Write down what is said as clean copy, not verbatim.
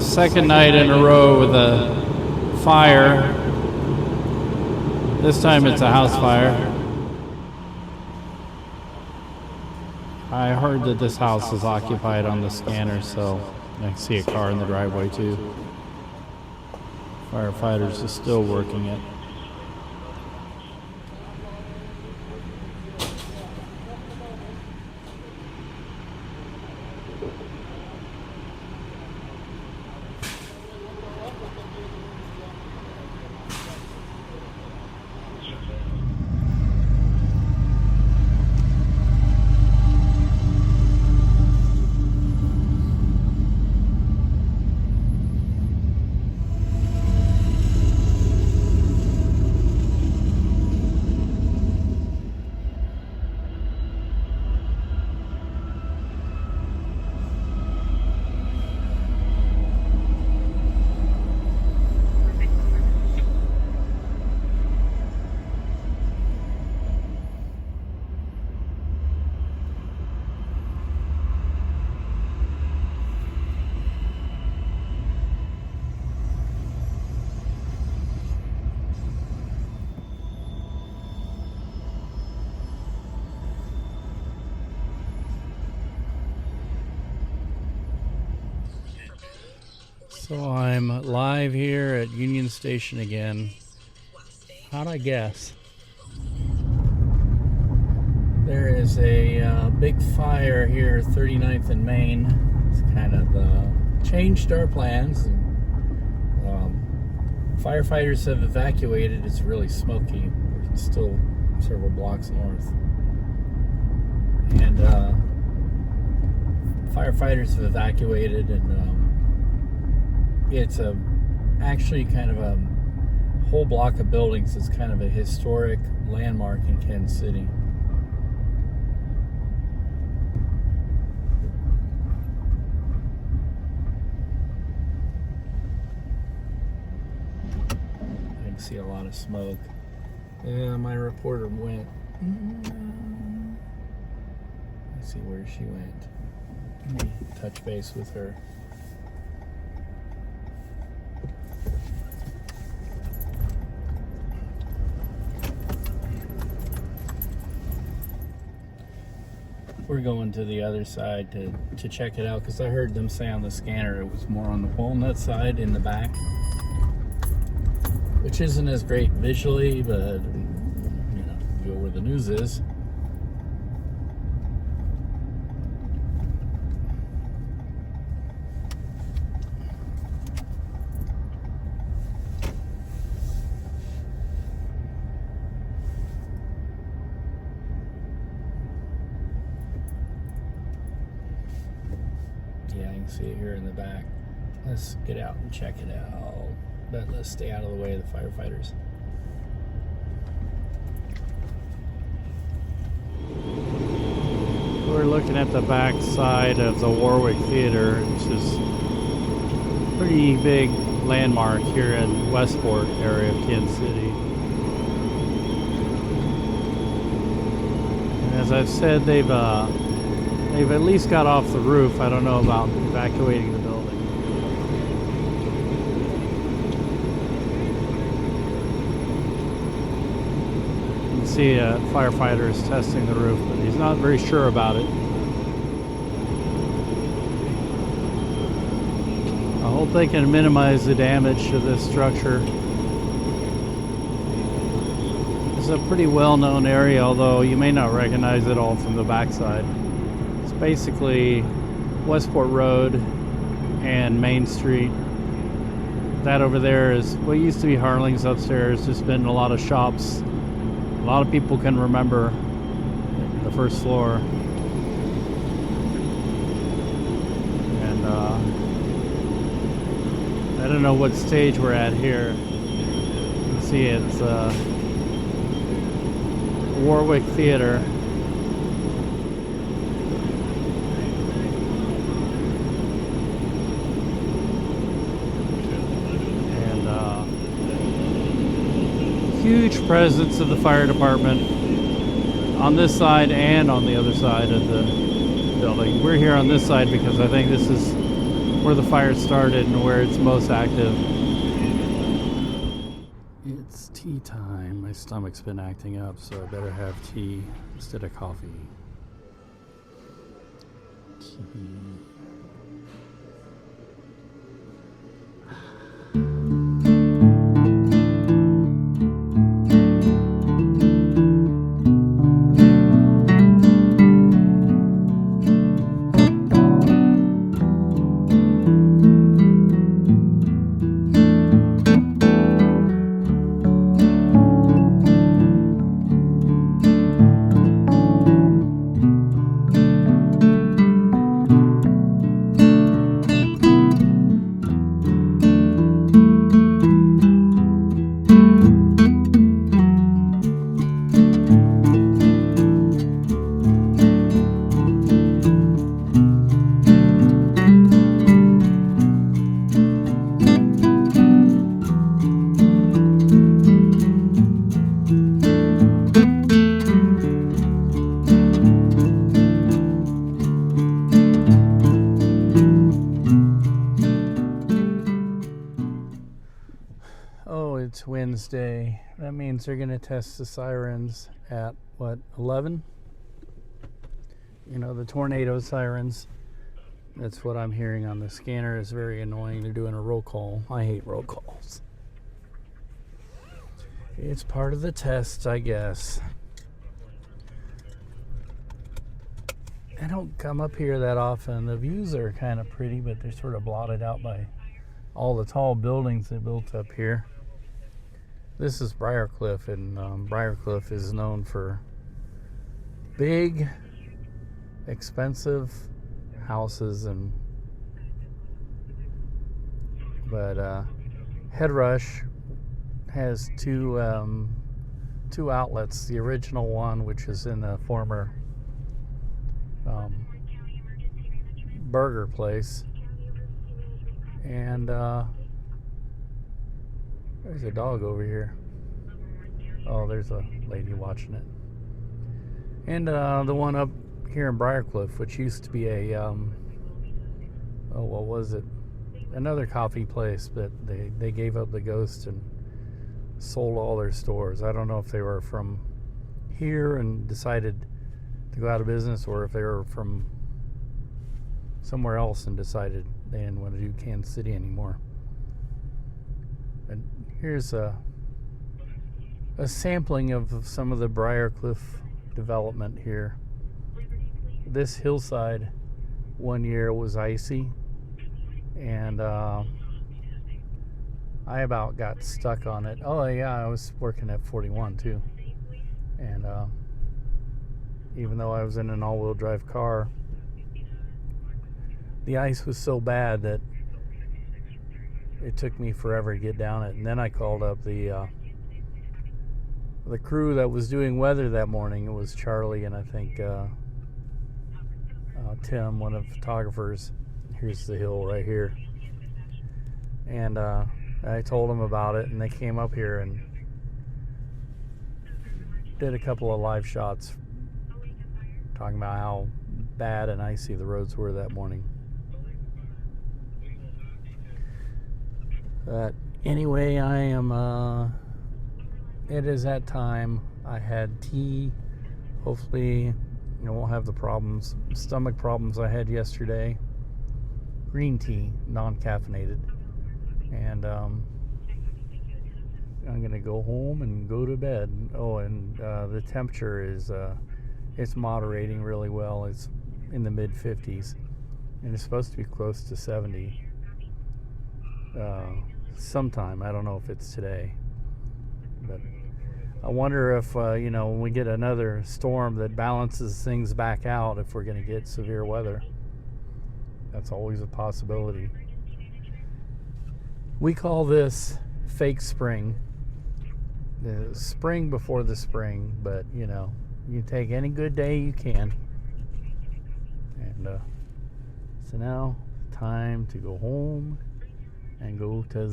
second night in a row with a fire. This time it's a house fire. I heard that this house is occupied on the scanner, so I can see a car in the driveway too. Firefighters are still working it. So I'm live here at Union Station again. How'd I guess? There is a big fire here, 39th and Main. It's kind of changed our plans. Firefighters have evacuated. It's really smoky. We're still several blocks north. And firefighters have evacuated, and it's actually kind of a whole block of buildings. It's kind of a historic landmark in Kansas City. I can see a lot of smoke. Yeah, my reporter went. Let's see where she went. Let me touch base with her. We're going to the other side to check it out, because I heard them say on the scanner it was more on the walnut side in the back, which isn't as great visually, but you know, go where the news is. Yeah, I can see it here in the back. Let's get out and check it out. But let's stay out of the way of the firefighters. We're looking at the back side of the Warwick Theater, which is a pretty big landmark here in Westport area of Kansas City. And as I've said, they've at least got off the roof. I don't know about evacuating the building. You can see a firefighter is testing the roof, but he's not very sure about it. I hope they can minimize the damage to this structure. It's a pretty well-known area, although you may not recognize it all from the backside. Basically Westport Road and Main Street. That over there is what used to be Harling's upstairs. There's been a lot of shops. A lot of people can remember the first floor. And I don't know what stage we're at here. You can see it's Warwick Theater. Huge presence of the fire department on this side and on the other side of the building. We're here on this side because I think this is where the fire started and where it's most active. It's tea time. My stomach's been acting up, so I better have tea instead of coffee. Tea. Oh, it's Wednesday. That means they're going to test the sirens at, what, 11? You know, the tornado sirens. That's what I'm hearing on the scanner. It's very annoying. They're doing a roll call. I hate roll calls. It's part of the test, I guess. I don't come up here that often. The views are kind of pretty, but they're sort of blotted out by all the tall buildings they built up here. This is Briarcliff, and Briarcliff is known for big, expensive houses, but Headrush has two outlets. The original one, which is in the former burger place, and there's a dog over here. Oh, there's a lady watching it. And the one up here in Briarcliff, which used to be a what was it? Another coffee place, but they gave up the ghost and sold all their stores. I don't know if they were from here and decided to go out of business, or if they were from somewhere else and decided they didn't want to do Kansas City anymore. And here's a sampling of some of the Briarcliff development here. This hillside one year was icy, and I about got stuck on it. Oh yeah, I was working at 41 too, and even though I was in an all-wheel drive car, the ice was so bad that it took me forever to get down it. And then I called up the crew that was doing weather that morning. It was Charlie and I think Tim, one of the photographers. Here's the hill right here. And I told them about it, and they came up here and did a couple of live shots talking about how bad and icy the roads were that morning. But anyway, I am it is that time. I had tea. Hopefully I won't have the stomach problems I had yesterday. Green tea, non-caffeinated. And I'm gonna go home and go to bed. Oh, and the temperature is it's moderating really well. It's in the mid 50s, and it's supposed to be close to 70 sometime. I don't know if it's today, but I wonder if when we get another storm that balances things back out, if we're going to get severe weather. That's always a possibility. We call this fake spring, the spring before the spring, but you take any good day you can. And so now, time to go home and go to